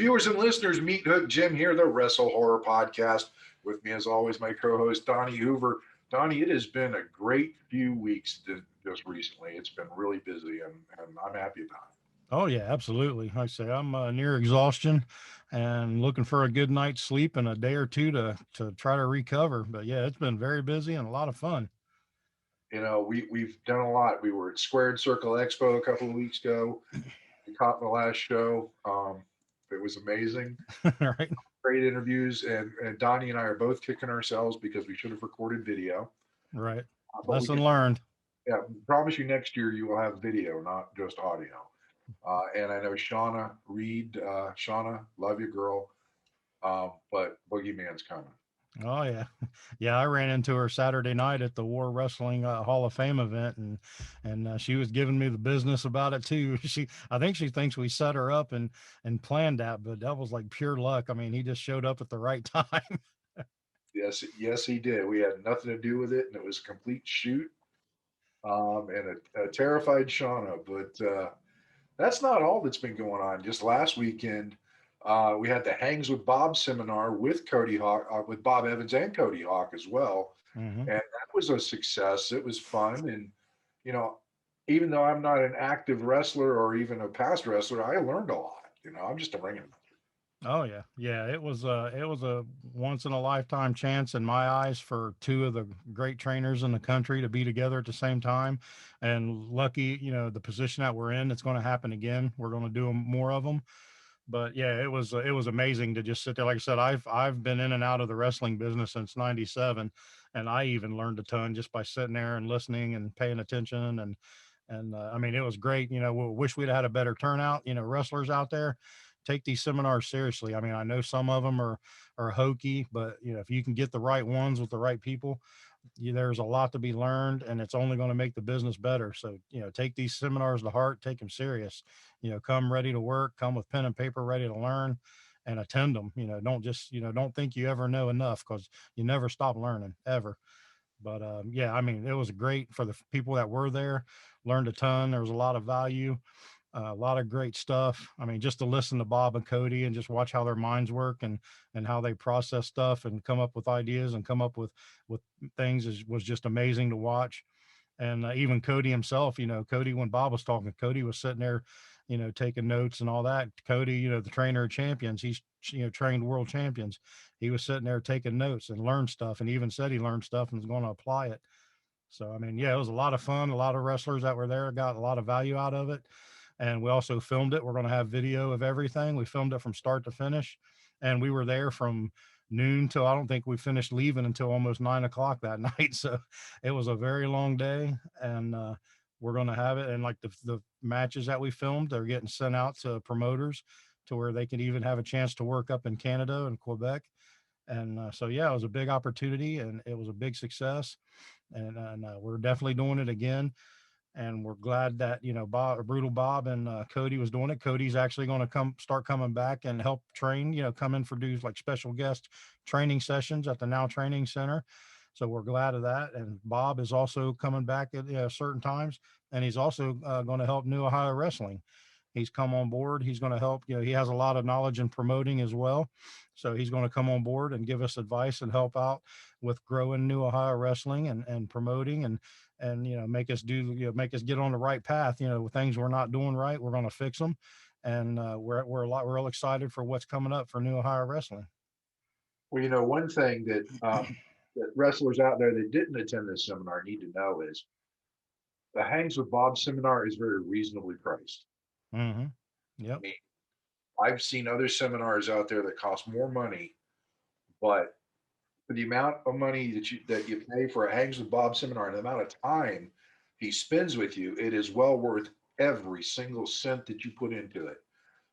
viewers, and listeners. Meat Hook Jim here, the Wrestle Horror Podcast. With me, as always, my co-host Donnie Hoover. Donnie, it has been a great few weeks just recently. It's been really busy, and I'm happy about it. Oh yeah, absolutely. Like I say, I'm near exhaustion and looking for a good night's sleep and a day or two to try to recover. But yeah, it's been very busy and a lot of fun. We've done a lot. We were at Squared Circle Expo a couple of weeks ago. We caught the last show. It was amazing. Right, Great interviews, and Donnie and I are both kicking ourselves because we should have recorded video. right. But we can, Lesson learned. yeah, promise you next year you will have video, not just audio. And I know Shauna Reed, Shauna, love you, girl. But Boogeyman's coming. Oh yeah, yeah. I ran into her Saturday night at the War Wrestling Hall of Fame event, and she was giving me the business about it too. I think she thinks we set her up and planned that, but that was like pure luck. I mean, he just showed up at the right time. Yes, yes, he did. We had nothing to do with it, and it was a complete shoot. And a terrified Shauna. But that's not all that's been going on. Just last weekend, we had the Hangs with Bob seminar with Cody Hawk, with Bob Evans and Cody Hawk as well, Hmm. and that was a success. It was fun, and you know, even though I'm not an active wrestler or even a past wrestler, I learned a lot. I'm just a ring announcer. Oh yeah, yeah. It was a once in a lifetime chance in my eyes for two of the great trainers in the country to be together at the same time, and lucky, the position that we're in, it's going to happen again. We're going to do more of them. But yeah, it was amazing to just sit there. Like I said, I've been in and out of the wrestling business since '97, and I even learned a ton just by sitting there and listening and paying attention. And I mean, it was great. We wish we'd had a better turnout. Wrestlers out there take these seminars seriously. I mean, I know some of them are hokey, but if you can get the right ones with the right people, there's a lot to be learned, and it's only going to make the business better. So take these seminars to heart, take them serious. Come ready to work, come with pen and paper ready to learn, and attend them. Don't just don't think you ever know enough, because you never stop learning ever. But yeah, I mean, it was great for the people that were there. Learned a ton. There was a lot of value, a lot of great stuff. I mean, just to listen to Bob and Cody and just watch how their minds work and how they process stuff and come up with ideas and come up with things was just amazing to watch. And even Cody himself, Cody, when Bob was talking, Cody was sitting there, taking notes and all that. Cody, the trainer of champions, he's trained world champions. He was sitting there taking notes and learned stuff, and even said he learned stuff and was going to apply it. So I mean, yeah, it was a lot of fun. A lot of wrestlers that were there got a lot of value out of it, and we also filmed it. We're going to have video of everything. We filmed it from start to finish, and we were there from noon till I don't think we finished leaving until almost 9 o'clock that night. So it was a very long day, and we're going to have it. And like the matches that we filmed, they're getting sent out to promoters to where they can even have a chance to work up in Canada and Quebec. And so yeah, it was a big opportunity, and it was a big success, and we're definitely doing it again. And we're glad that Bob, Brutal Bob, and Cody was doing it. Cody's actually going to start coming back and help train. Come in for dudes like special guest training sessions at the Now Training Center. So we're glad of that. And Bob is also coming back at certain times, and he's also going to help New Ohio Wrestling. He's come on board. He's going to help. He has a lot of knowledge in promoting as well. So he's going to come on board and give us advice and help out with growing New Ohio Wrestling and promoting and make us make us get on the right path. Things we're not doing right, we're going to fix them. And we're real excited for what's coming up for New Ohio Wrestling. Well, one thing that wrestlers out there that didn't attend this seminar need to know is the Hangs with Bob seminar is very reasonably priced. Mm-hmm. I Yep. mean, I've seen other seminars out there that cost more money, but for the amount of money that you pay for a Hangs with Bob seminar and the amount of time he spends with you, it is well worth every single cent that you put into it.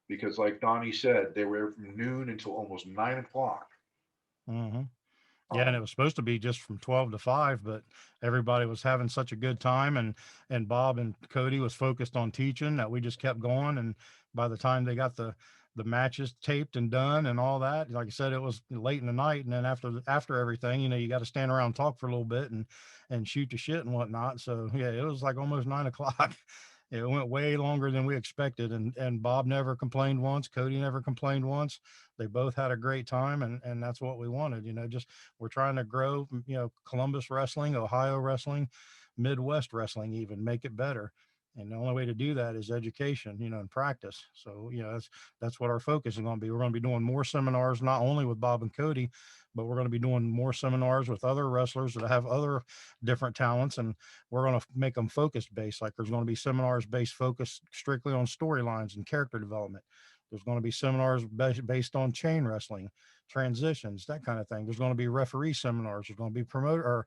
Because, like Donnie said, they were from noon until almost 9 o'clock. Mm-hmm. Yeah, and Um, it was supposed to be just from 12 to 5, but everybody was having such a good time, and Bob and Cody was focused on teaching that we just kept going. And by the time they got the matches taped and done and all that, like I said, it was late in the night. And then after everything, you got to stand around and talk for a little bit and shoot the shit and whatnot. So yeah, it was like almost 9 o'clock. It went way longer than we expected, and Bob never complained once. Cody never complained once. They both had a great time, and that's what we wanted. Just we're trying to grow. Columbus wrestling, Ohio wrestling, Midwest wrestling, even make it better. And the only way to do that is education, and practice. So, that's what our focus is going to be. We're going to be doing more seminars, not only with Bob and Cody, but we're going to be doing more seminars with other wrestlers that have other different talents, and we're going to make them focused based. Like there's going to be seminars based focused strictly on storylines and character development. There's going to be seminars based on chain wrestling, transitions, that kind of thing. There's going to be referee seminars. There's going to be promoter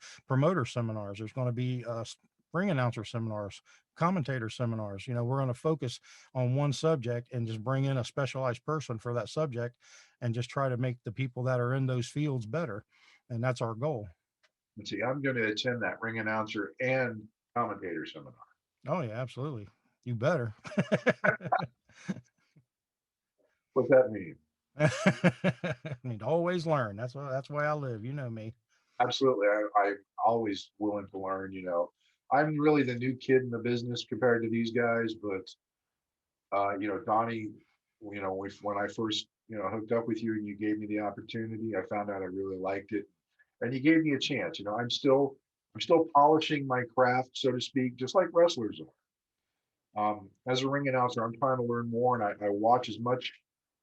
seminars. There's going to be ring announcer seminars, commentator seminars. We're going to focus on one subject and just bring in a specialized person for that subject and just try to make the people that are in those fields better. And that's our goal. Let's see, I'm going to attend that ring announcer and commentator seminar. Oh yeah, absolutely. You better. What's that mean? I mean, always learn. That's why I live. You know me. Absolutely. I'm always willing to learn. I'm really the new kid in the business compared to these guys, but Donnie, when I first, hooked up with you and you gave me the opportunity, I found out I really liked it, and you gave me a chance. I'm still polishing my craft, so to speak, just like wrestlers are. As a ring announcer, I'm trying to learn more, and I watch as much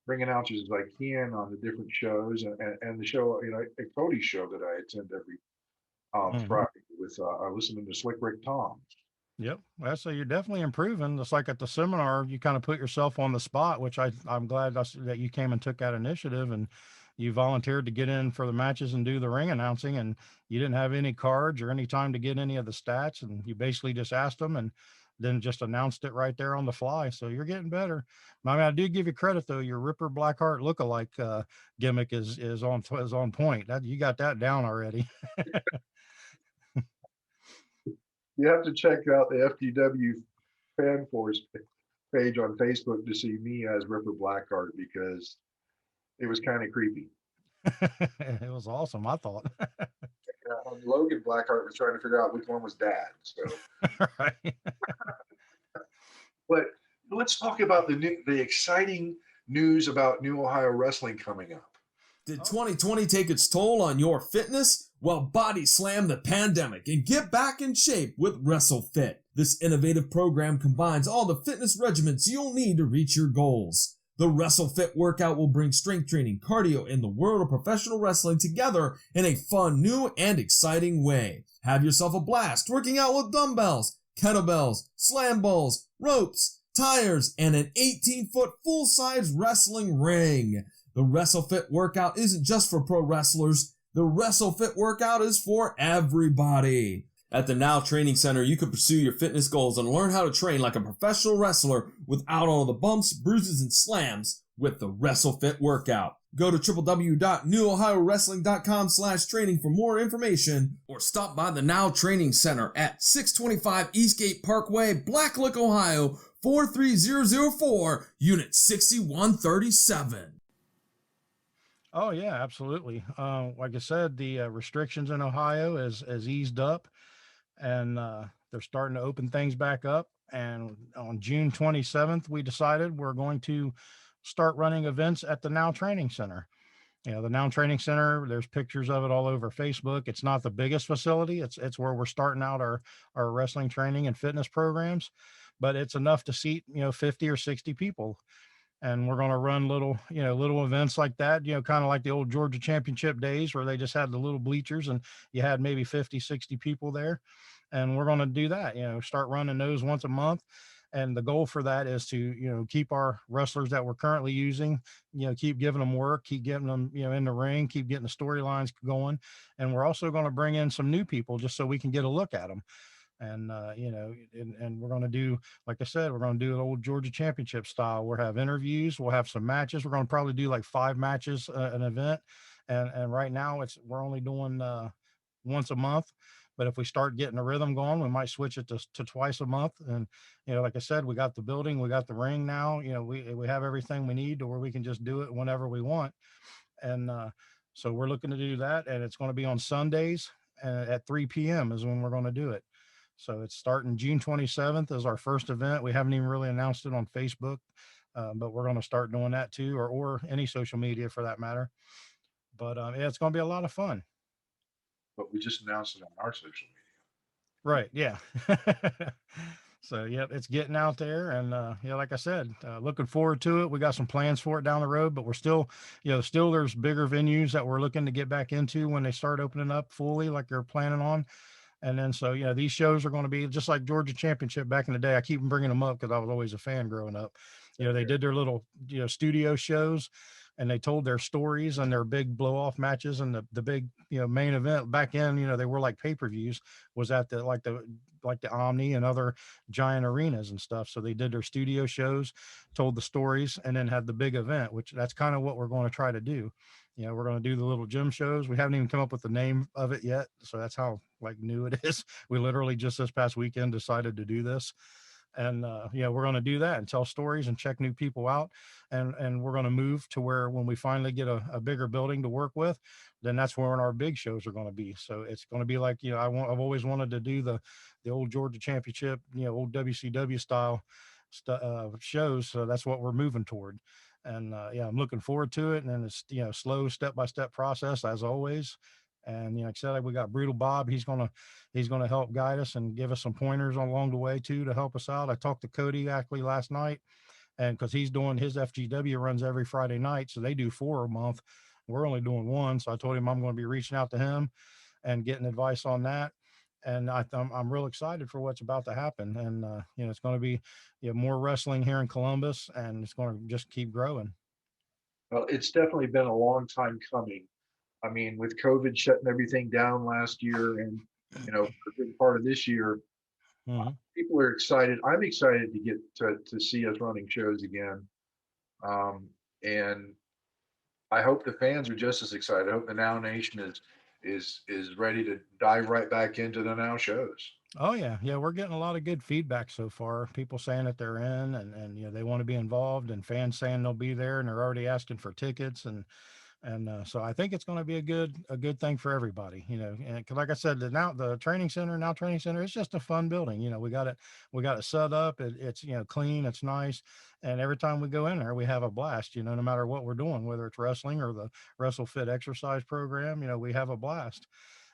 ring announcers as I can on the different shows, and the show, Cody's show that I attend every Hmm. Friday with I listen to Slick Rick Tom. Yep. Well, so you're definitely improving. It's like at the seminar, you kind of put yourself on the spot, which I'm glad that you came and took that initiative and you volunteered to get in for the matches and do the ring announcing. And you didn't have any cards or any time to get any of the stats. And you basically just asked them and then just announced it right there on the fly. So you're getting better. I mean, I do give you credit though. Your Ripper Blackheart lookalike gimmick is on point. That you got that down already. You have to check out the FTW fan force page on Facebook to see me as Ripper Blackheart because it was kind of creepy. It was awesome, I thought. Logan Blackheart was trying to figure out which one was dad. So, Right. but let's talk about the exciting news about New Ohio Wrestling coming up. Did 2020 take its toll on your fitness? Well, body slam the pandemic and get back in shape with WrestleFit. This innovative program combines all the fitness regimens you'll need to reach your goals. The WrestleFit workout will bring strength training, cardio, and the world of professional wrestling together in a fun, new, and exciting way. Have yourself a blast working out with dumbbells, kettlebells, slam balls, ropes, tires, and an 18-foot full-size wrestling ring. The WrestleFit workout isn't just for pro wrestlers. The WrestleFit workout is for everybody. At the Now Training Center, you can pursue your fitness goals and learn how to train like a professional wrestler without all the bumps, bruises, and slams with the WrestleFit workout. Go to www.newohiowrestling.com/training for more information or stop by the Now Training Center at 625 Eastgate Parkway, Blacklick, Ohio, 43004, Unit 6137. Oh yeah, absolutely. Like I said, the restrictions in Ohio is eased up, and they're starting to open things back up. And on June 27th, we decided we're going to start running events at the Now Training Center. The Now Training Center. There's pictures of it all over Facebook. It's not the biggest facility. It's where we're starting out our wrestling training and fitness programs, but it's enough to seat 50 or 60 people, and we're going to run little events like that, kind of like the old Georgia championship days where they just had the little bleachers and you had maybe 50, 60 people there. And we're going to do that, start running those once a month. And the goal for that is to, keep our wrestlers that we're currently using, keep giving them work, keep getting them, in the ring, keep getting the storylines going. And we're also going to bring in some new people just so we can get a look at them. And and we're going to do, like I said, we're going to do an old Georgia championship style. We'll have interviews, we'll have some matches. We're going to probably do like 5 matches an event, and right now we're only doing once a month. But if we start getting a rhythm going, we might switch it to twice a month. And like I said, we got the building, we got the ring now. We have everything we need to where we can just do it whenever we want. And so we're looking to do that, and it's going to be on Sundays at 3 p.m. is when we're going to do it. So it's starting June 27th is our first event. We haven't even really announced it on Facebook, but we're going to start doing that too, or any social media for that matter. But yeah, it's going to be a lot of fun. But we just announced it on our social media. Right. Yeah. So, yeah, it's getting out there. And, yeah, like I said, looking forward to it. We got some plans for it down the road, but we're still, still there's bigger venues that we're looking to get back into when they start opening up fully, like they're planning on. And then, so, these shows are going to be just like Georgia Championship back in the day. I keep bringing them up because I was always a fan growing up. They did their little, studio shows, and they told their stories and their big blow off matches, and the big, main event back in, they were like pay-per-views was at the Omni and other giant arenas and stuff. So they did their studio shows, told the stories, and then had the big event, which that's kind of what we're going to try to do. We're going to do the little gym shows. We haven't even come up with the name of it yet. So that's how like new it is. We literally just this past weekend decided to do this. And we're going to do that and tell stories and check new people out. And we're going to move to where when we finally get a bigger building to work with, then that's where our big shows are going to be. So it's going to be like, I've always wanted to do the old Georgia Championship, old WCW style shows. So that's what we're moving toward. And yeah, I'm looking forward to it. And then it's, slow step-by-step process as always. And, like I said, we got Brutal Bob. He's gonna help guide us and give us some pointers along the way too to help us out. I talked to Cody actually last night, and because he's doing his FGW runs every Friday night, so they do 4 a month. We're only doing 1, so I told him I'm going to be reaching out to him and getting advice on that. And I'm real excited for what's about to happen. And it's going to be more wrestling here in Columbus, and it's going to just keep growing. Well, it's definitely been a long time coming. I mean, with COVID shutting everything down last year and, for a good part of this year, Mm-hmm. people are excited. I'm excited to get to see us running shows again. And I hope the fans are just as excited. I hope the Now Nation is ready to dive right back into the Now shows. Oh yeah, we're getting a lot of good feedback so far. People saying that they're in, and they want to be involved, and fans saying they'll be there, and they're already asking for tickets, and so I think it's going to be a good thing for everybody. And 'cause like I said, the training center, now training center, it's just a fun building. We got it set up. It's clean, it's nice, and every time we go in there, we have a blast. No matter what we're doing, whether it's wrestling or the WrestleFit exercise program, we have a blast.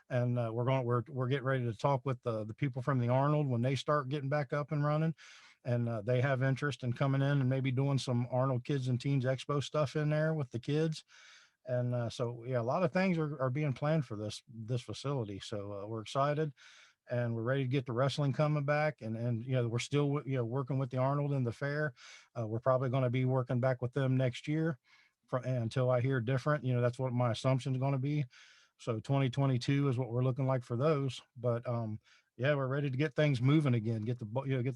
And we're getting ready to talk with the people from the Arnold when they start getting back up and running, and they have interest in coming in and maybe doing some Arnold Kids and Teens Expo stuff in there with the kids. And so yeah, a lot of things are being planned for this facility. So we're excited, and we're ready to get the wrestling coming back. And we're still working with the Arnold and the fair. We're probably going to be working back with them next year, until I hear different. That's what my assumption is going to be. So 2022 is what we're looking like for those. But yeah, we're ready to get things moving again, get the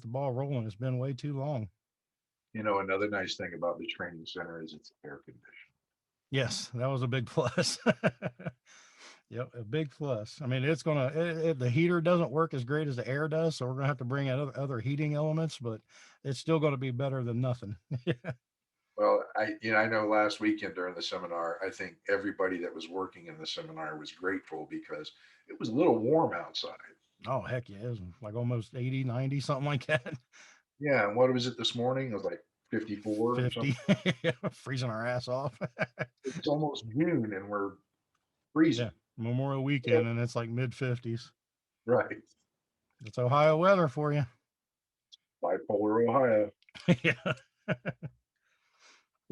ball rolling. It's been way too long. Another nice thing about the training center is it's air conditioned. Yes, that was a big plus. Yep, a big plus. I mean, the heater doesn't work as great as the air does, so we're gonna have to bring in other heating elements, but it's still going to be better than nothing. Well, I know last weekend during the seminar, I think everybody that was working in the seminar was grateful because it was a little warm outside. Oh heck yeah, it was like almost 80, 90, something like that. Yeah, and what was it this morning? It was like 54 or something. 50, freezing our ass off. It's almost June and we're Yeah, freezing. Memorial Yeah, Weekend, and it's like mid 50s. right. It's Ohio weather for you. Bipolar Ohio. Yeah.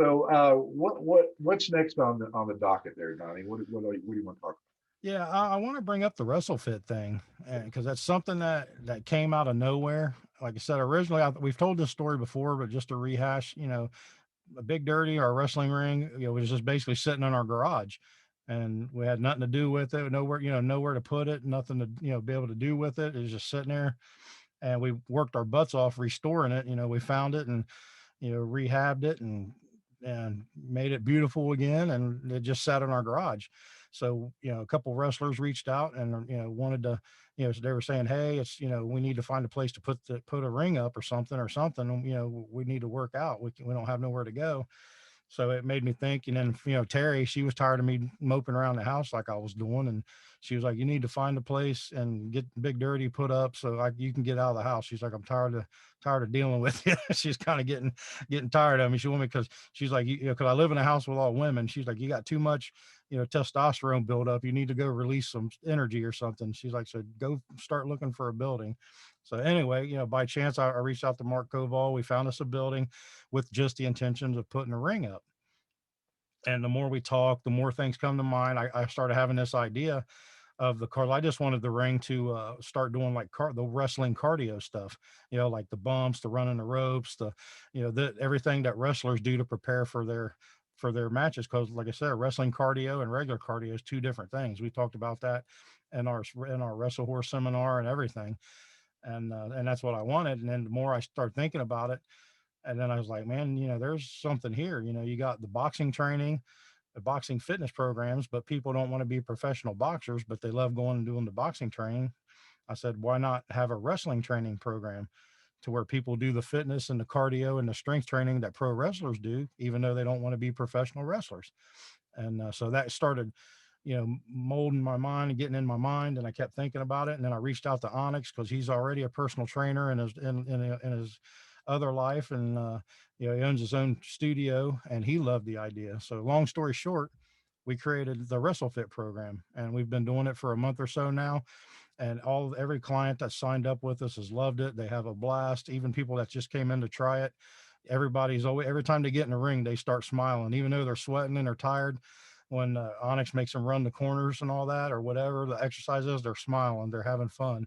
So, what's next on the docket there, Donnie? What do you want to talk Yeah, I want to bring up the WrestleFit thing because that's something that came out of nowhere. Like I said, originally we've told this story before, but just to rehash, a Big Dirty, our wrestling ring, was just basically sitting in our garage, and we had nothing to do with it, nowhere to put it, nothing to be able to do with it. It was just sitting there, and we worked our butts off restoring it. We found it and rehabbed it and made it beautiful again, and it just sat in our garage. So a couple wrestlers reached out and wanted to, so they were saying, hey, it's we need to find a place to put a ring up or something, we need to work out. We don't have nowhere to go. So it made me think. And then, Terry, she was tired of me moping around the house like I was doing. And she was like, you need to find a place and get Big Dirty put up so you can get out of the house. She's like, I'm tired of dealing with you. She's kind of getting tired of me. She wanted me, because she's like, because I live in a house with all women. She's like, you got too much, testosterone build up. You need to go release some energy or something. She's like, so go start looking for a building. So anyway, by chance, I reached out to Mark Koval. We found us a building with just the intentions of putting a ring up. And the more we talk, the more things come to mind. I started having this idea of the car. I just wanted the ring to start doing like the wrestling cardio stuff, like the bumps, the running the ropes, everything that wrestlers do to prepare for their matches. Because, like I said, wrestling cardio and regular cardio is two different things. We talked about that in our WrestleHorror seminar and everything, and that's what I wanted. And then the more I start thinking about it, and then I was like, man, there's something here. You got the boxing training, the boxing fitness programs, but people don't want to be professional boxers, but they love going and doing the boxing training. I said, why not have a wrestling training program to where people do the fitness and the cardio and the strength training that pro wrestlers do, even though they don't want to be professional wrestlers? And so that started, molding my mind and getting in my mind. And I kept thinking about it. And then I reached out to Onyx because he's already a personal trainer in his other life. And, he owns his own studio and he loved the idea. So long story short, we created the WrestleFit program, and we've been doing it for a month or so now. And every client that signed up with us has loved it. They have a blast. Even people that just came in to try it, every time they get in the ring, they start smiling, even though they're sweating and they're tired. When Onyx makes them run the corners and all that, or whatever the exercise is, they're smiling, they're having fun.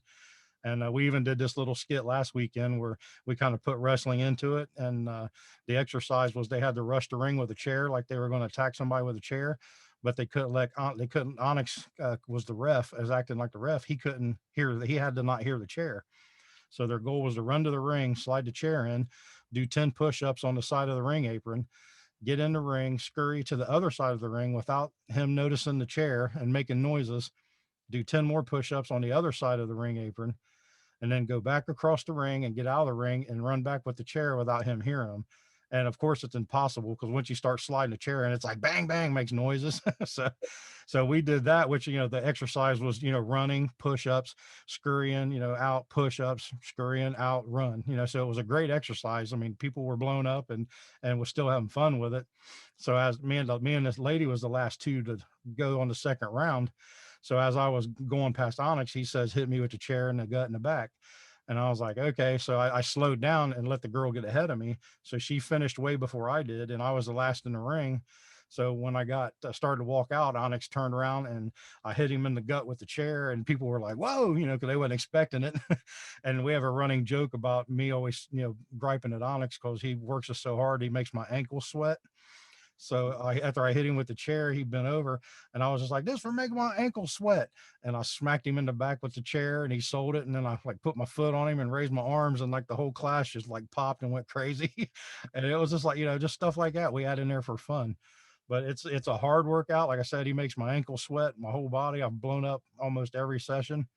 And we even did this little skit last weekend where we kind of put wrestling into it. And the exercise was they had to rush the ring with a chair, like they were going to attack somebody with a chair, but they couldn't. Onyx was the ref, as acting like the ref. He couldn't hear. He had to not hear the chair. So their goal was to run to the ring, slide the chair in, do 10 push-ups on the side of the ring apron, get in the ring, scurry to the other side of the ring without him noticing the chair and making noises, do 10 more push-ups on the other side of the ring apron, and then go back across the ring and get out of the ring and run back with the chair without him hearing him. And of course, it's impossible because once you start sliding the chair and it's like bang, bang, makes noises. so we did that, which, the exercise was, running, push ups, scurrying, out, push ups, scurrying, out, run, so it was a great exercise. I mean, people were blown up and was still having fun with it. So as me and this lady was the last two to go on the second round. So as I was going past Onyx, he says, hit me with the chair in the gut and the back. And I was like, okay. So I slowed down and let the girl get ahead of me. So she finished way before I did. And I was the last in the ring. So when I started to walk out, Onyx turned around and I hit him in the gut with the chair. And people were like, whoa, because they weren't expecting it. And we have a running joke about me always, griping at Onyx because he works us so hard. He makes my ankles sweat. So after I hit him with the chair, he bent over and I was just like, this for making my ankle sweat. And I smacked him in the back with the chair and he sold it. And then I like put my foot on him and raised my arms, and like the whole class just like popped and went crazy. And it was just like, just stuff like that we had in there for fun. But it's a hard workout. Like I said, he makes my ankle sweat, my whole body. I've blown up almost every session,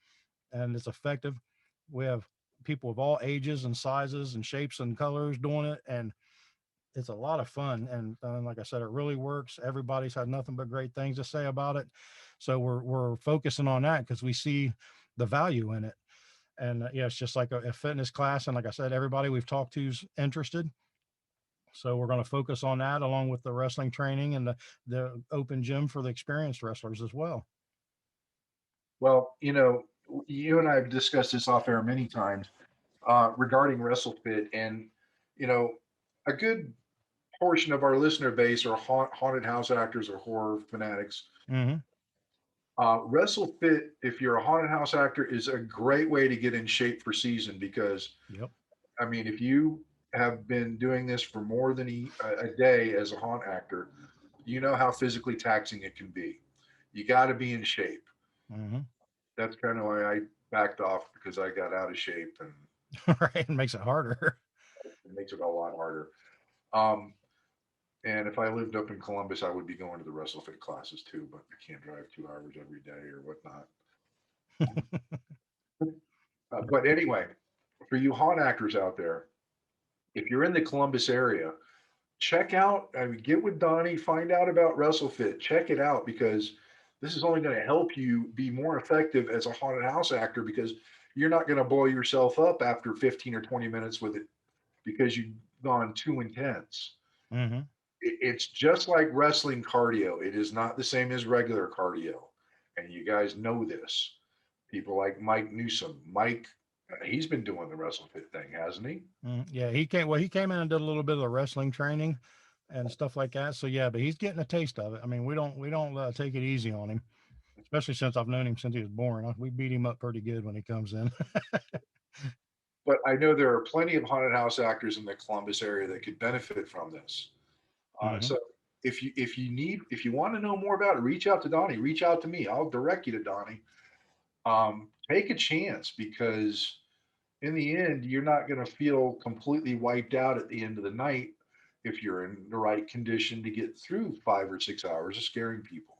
and it's effective. We have people of all ages and sizes and shapes and colors doing it. And it's a lot of fun. And like I said, it really works. Everybody's had nothing but great things to say about it. So we're focusing on that because we see the value in it. And yeah, it's just like a fitness class. And like I said, everybody we've talked to is interested. So we're going to focus on that along with the wrestling training and the open gym for the experienced wrestlers as well. Well, you and I have discussed this off air many times regarding WrestleFit, and you know, a good portion of our listener base are haunted house actors or horror fanatics. Mm-hmm. WrestleFit, if you're a haunted house actor, is a great way to get in shape for season because, Yep. I mean, if you have been doing this for more than a day as a haunt actor, you know how physically taxing it can be. You got to be in shape. Mm-hmm. That's kind of why I backed off because I got out of shape, and Right. It makes it harder. it makes it a lot harder. Um, and if I lived up in Columbus, I would be going to the WrestleFit classes too, but I can't drive 2 hours every day or whatnot. But anyway, for you haunt actors out there, if you're in the Columbus area, check out, I mean, get with Donnie, find out about WrestleFit, check it out because this is only going to help you be more effective as a haunted house actor because you're not going to blow yourself up after 15 or 20 minutes with it because you've gone too intense. Hmm. It's just like wrestling cardio. It is not the same as regular cardio. And you guys know this. People like Mike Newsom. Mike, he's been doing the WrestleFit thing, hasn't he? Yeah, he came. Well, he came in and did a little bit of the wrestling training and stuff like that. So yeah, but he's getting a taste of it. I mean, we don't take it easy on him, especially since I've known him since he was born. We beat him up pretty good when he comes in. But I know there are plenty of haunted house actors in the Columbus area that could benefit from this. Hmm. So if you want to know more about it, reach out to Donnie. Reach out to me. I'll direct you to Donnie. Take a chance because in the end, you're not going to feel completely wiped out at the end of the night if you're in the right condition to get through 5 or 6 hours of scaring people.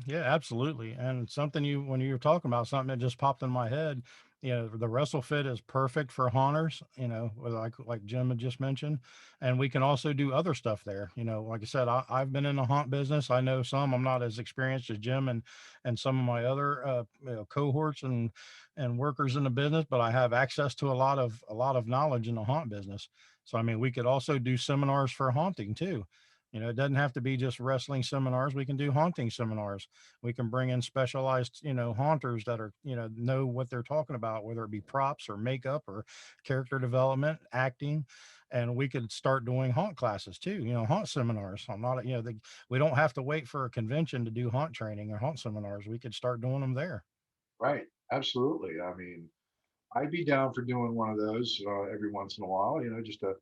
Yeah, absolutely. And something when you were talking about something that just popped in my head, the WrestleFit is perfect for haunters, like Jim had just mentioned. And we can also do other stuff there. Like I said, I've been in the haunt business. I know some. I'm not as experienced as Jim and some of my other cohorts and workers in the business, but I have access to a lot of knowledge in the haunt business. So I mean, we could also do seminars for haunting too. It doesn't have to be just wrestling seminars. We can do haunting seminars. We can bring in specialized, haunters that know what they're talking about, whether it be props or makeup or character development, acting. And we could start doing haunt classes too, haunt seminars. I'm not, we don't have to wait for a convention to do haunt training or haunt seminars. We could start doing them there. Right. Absolutely. I mean, I'd be down for doing one of those every once in a while, just to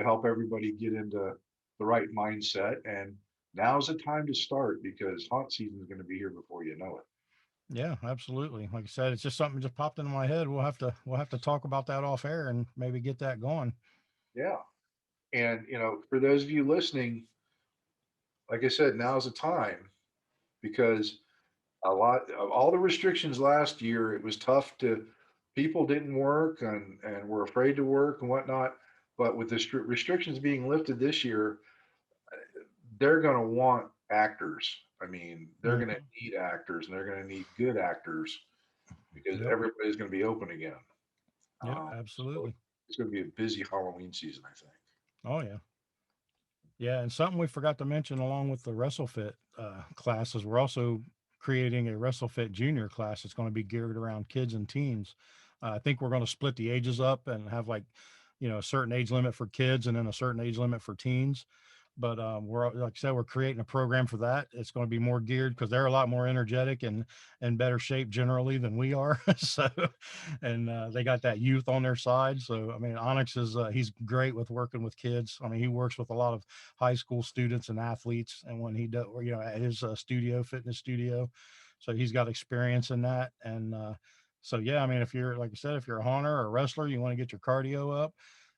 help everybody get into the right mindset. And now's the time to start because haunt season is going to be here before you know it. Yeah, absolutely. Like I said, it's just something just popped into my head. We'll have to talk about that off air and maybe get that going. Yeah. And, for those of you listening, like I said, now's the time because a lot of all the restrictions last year, it was tough to, people didn't work and were afraid to work and whatnot. But with the restrictions being lifted this year, they're going to want actors. I mean, they're going to Mhm. need actors and they're going to need good actors because Yep. everybody's going to be open again. Yep. So Absolutely. it's going to be a busy Halloween season, I think. Oh yeah. Yeah, and something we forgot to mention along with the WrestleFit classes, we're also creating a WrestleFit Junior class. It's going to be geared around kids and teens. I think we're going to split the ages up and have like, a certain age limit for kids and then a certain age limit for teens. But we're like I said, we're creating a program for that. It's going to be more geared because they're a lot more energetic and in better shape generally than we are. So, and they got that youth on their side. So, I mean, Onyx is he's great with working with kids. I mean, he works with a lot of high school students and athletes, and when he does, at his fitness studio, so he's got experience in that. And so, yeah, I mean, if you're like I said, if you're a hunter or a wrestler, you want to get your cardio up,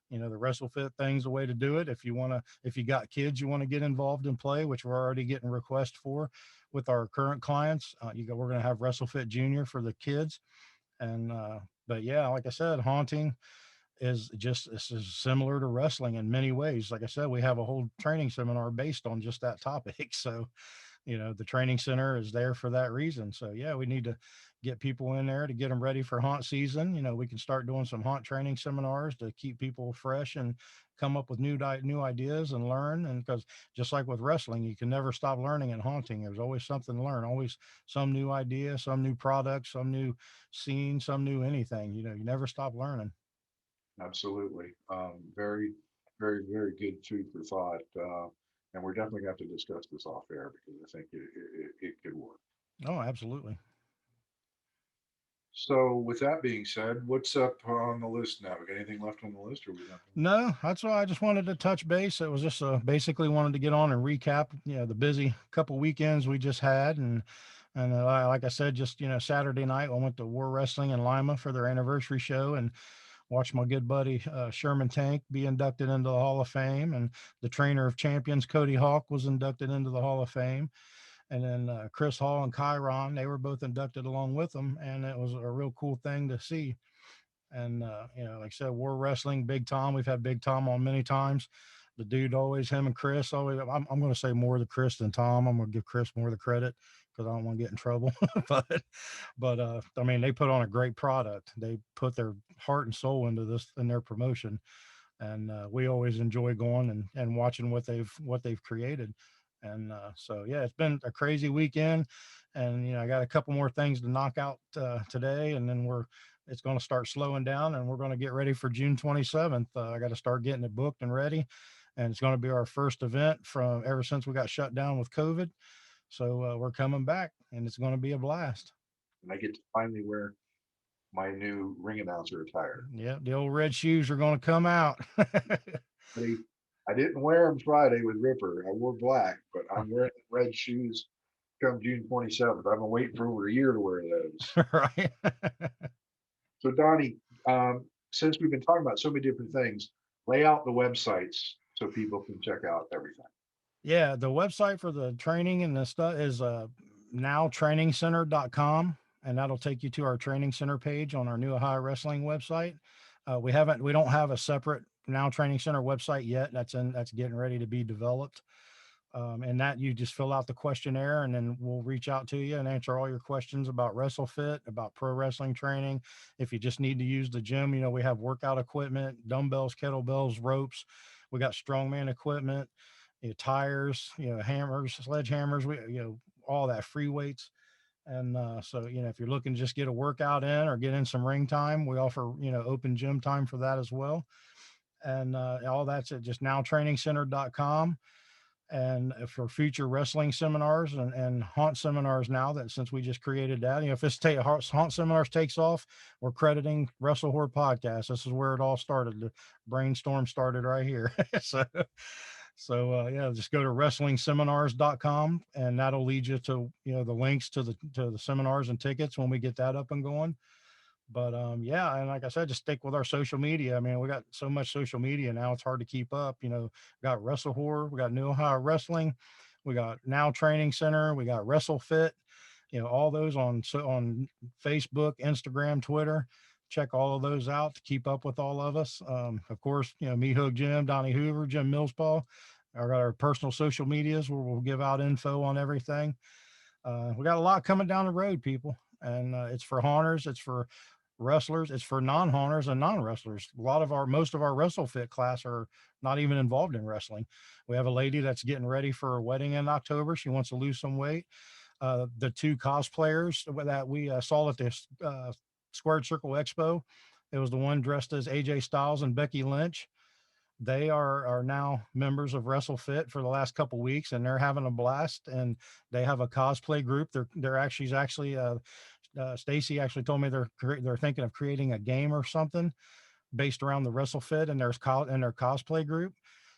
the WrestleFit thing's the way to do it. If you got kids you want to get involved in play, which we're already getting requests for with our current clients, we're going to have WrestleFit Junior for the kids. And but yeah, like I said, haunting is similar to wrestling in many ways. Like I said, we have a whole training seminar based on just that topic. So the training center is there for that reason. So yeah, we need to get people in there to get them ready for haunt season. We can start doing some haunt training seminars to keep people fresh and come up with new ideas and learn. And because just like with wrestling, you can never stop learning and haunting. There's always something to learn, always some new idea, some new product, some new scene, some new anything. You never stop learning. Absolutely. Very, very, very good food for thought. And we're definitely going to have to discuss this off air because I think it could work. Oh, absolutely. So, with that being said, what's up on the list now? We got anything left on the list, or we done? No, that's why I just wanted to touch base. It was just basically wanted to get on and recap, the busy couple weekends we just had, and like I said, just Saturday night I went to War Wrestling in Lima for their anniversary show and watched my good buddy Sherman Tank be inducted into the Hall of Fame, and the trainer of champions Cody Hawk was inducted into the Hall of Fame, and then Chris Hall and Chiron, they were both inducted along with them, and it was a real cool thing to see. And like I said, War Wrestling, Big Tom, we've had Big Tom on many times. the dude always, him and Chris always. I'm going to say more to Chris than Tom. I'm going to give Chris more of the credit because I don't want to get in trouble. but I mean, they put on a great product. They put their heart and soul into this in their promotion, and we always enjoy going and watching what they've created. And so yeah, it's been a crazy weekend, and I got a couple more things to knock out today, and then it's going to start slowing down, and we're going to get ready for June 27th. I got to start getting it booked and ready, and it's going to be our first event from ever since we got shut down with COVID. So we're coming back, and it's going to be a blast. And I get to finally wear my new ring announcer attire. Yeah, the old red shoes are going to come out. I didn't wear them Friday with Ripper. I wore black, but I'm wearing red shoes come June 27th. I've been waiting for over a year to wear those. Right. So, Donnie, since we've been talking about so many different things, lay out the websites so people can check out everything. Yeah, the website for the training and the stuff is nowtrainingcenter.com, and that'll take you to our training center page on our new Ohio Wrestling website. We don't have a separate Now Training Center website yet. That's getting ready to be developed. And that you just fill out the questionnaire, and then we'll reach out to you and answer all your questions about WrestleFit, about pro wrestling training. If you just need to use the gym, we have workout equipment, dumbbells, kettlebells, ropes. We got strongman equipment, tires, hammers, sledgehammers, all that, free weights. And so, if you're looking to just get a workout in or get in some ring time, we offer, open gym time for that as well. And all that's at just nowtrainingcenter.com. And for future wrestling seminars and haunt seminars, now that since we just created that, if this haunt seminars takes off, we're crediting Wrestle Horror Podcast. This is where it all started. The brainstorm started right here. So yeah, just go to wrestlingseminars.com, and that'll lead you to the links to the seminars and tickets when we get that up and going. But yeah, and like I said, just stick with our social media. I mean, we got so much social media now, it's hard to keep up. Got Wrestle Horror, we got New Ohio Wrestling, we got Now Training Center, we got WrestleFit, all those on Facebook, Instagram, Twitter. Check all of those out to keep up with all of us. Of course, me, Hook Jim, Donnie Hoover, Jim Millspaw. I got our personal social medias where we'll give out info on everything. We got a lot coming down the road, people, and it's for haunters, it's for wrestlers, it's for non-haunters and non-wrestlers. Most of our WrestleFit class are not even involved in wrestling. We have a lady that's getting ready for a wedding in October. She wants to lose some weight. The two cosplayers that we saw at this Squared Circle Expo, it was the one dressed as AJ Styles and Becky Lynch. They are now members of WrestleFit for the last couple weeks, and they're having a blast. And they have a cosplay group. They're actually Stacy actually told me they're thinking of creating a game or something based around the WrestleFit and their cosplay group.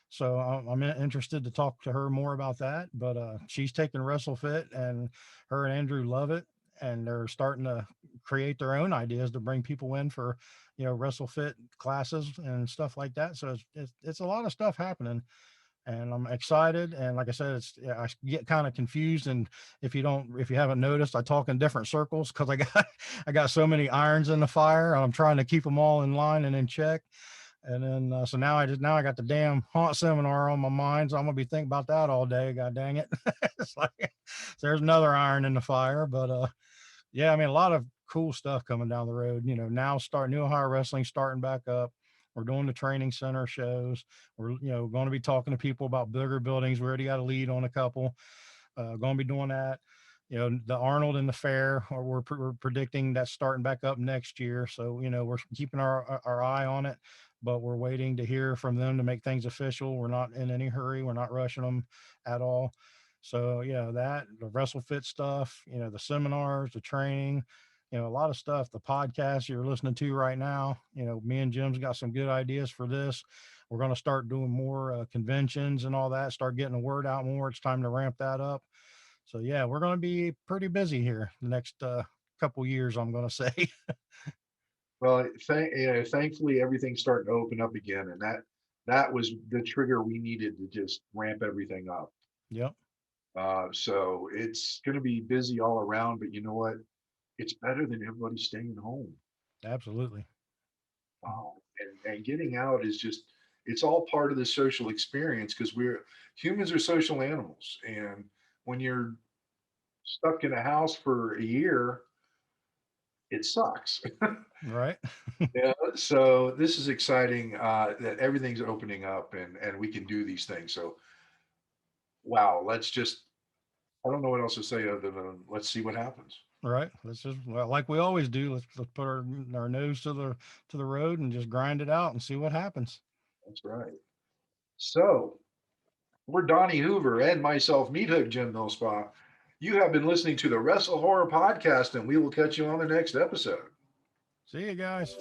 So I'm interested to talk to her more about that. But she's taking WrestleFit, and her and Andrew love it, and they're starting to create their own ideas to bring people in for WrestleFit classes and stuff like that. So it's a lot of stuff happening, and I'm excited. And like I said, I get kind of confused. And if you haven't noticed, I talk in different circles because I got so many irons in the fire. I'm trying to keep them all in line and in check. And then, so now I got the damn haunt seminar on my mind. So I'm going to be thinking about that all day. God dang it. It's like, so there's another iron in the fire, but, yeah, I mean, a lot of cool stuff coming down the road. Now New Ohio Wrestling starting back up. We're doing the training center shows. We're, going to be talking to people about bigger buildings. We already got a lead on a couple. Going to be doing that. The Arnold and the Fair, or we're predicting that's starting back up next year. So, we're keeping our eye on it, but we're waiting to hear from them to make things official. We're not in any hurry. We're not rushing them at all. So, that, the WrestleFit stuff, the seminars, the training, a lot of stuff, the podcast you're listening to right now, me and Jim's got some good ideas for this. We're going to start doing more conventions and all that, start getting the word out more. It's time to ramp that up. So yeah, we're going to be pretty busy here the next couple years, I'm going to say. Well, thankfully everything's starting to open up again, and that was the trigger we needed to just ramp everything up. Yep. So it's going to be busy all around, but you know what? It's better than everybody staying home. Absolutely. And getting out is just, It's all part of the social experience because humans are social animals. And when you're stuck in a house for a year, it sucks. Right. Yeah. So this is exciting that everything's opening up and we can do these things. So wow, I don't know what else to say other than let's see what happens. Right. Let's just, well, like we always do. Let's put our nose to the road and just grind it out and see what happens. That's right. So we're Donnie Hoover and myself, Meat Hook Jim Millspa. You have been listening to the Wrestle Horror Podcast, and we will catch you on the next episode. See you guys.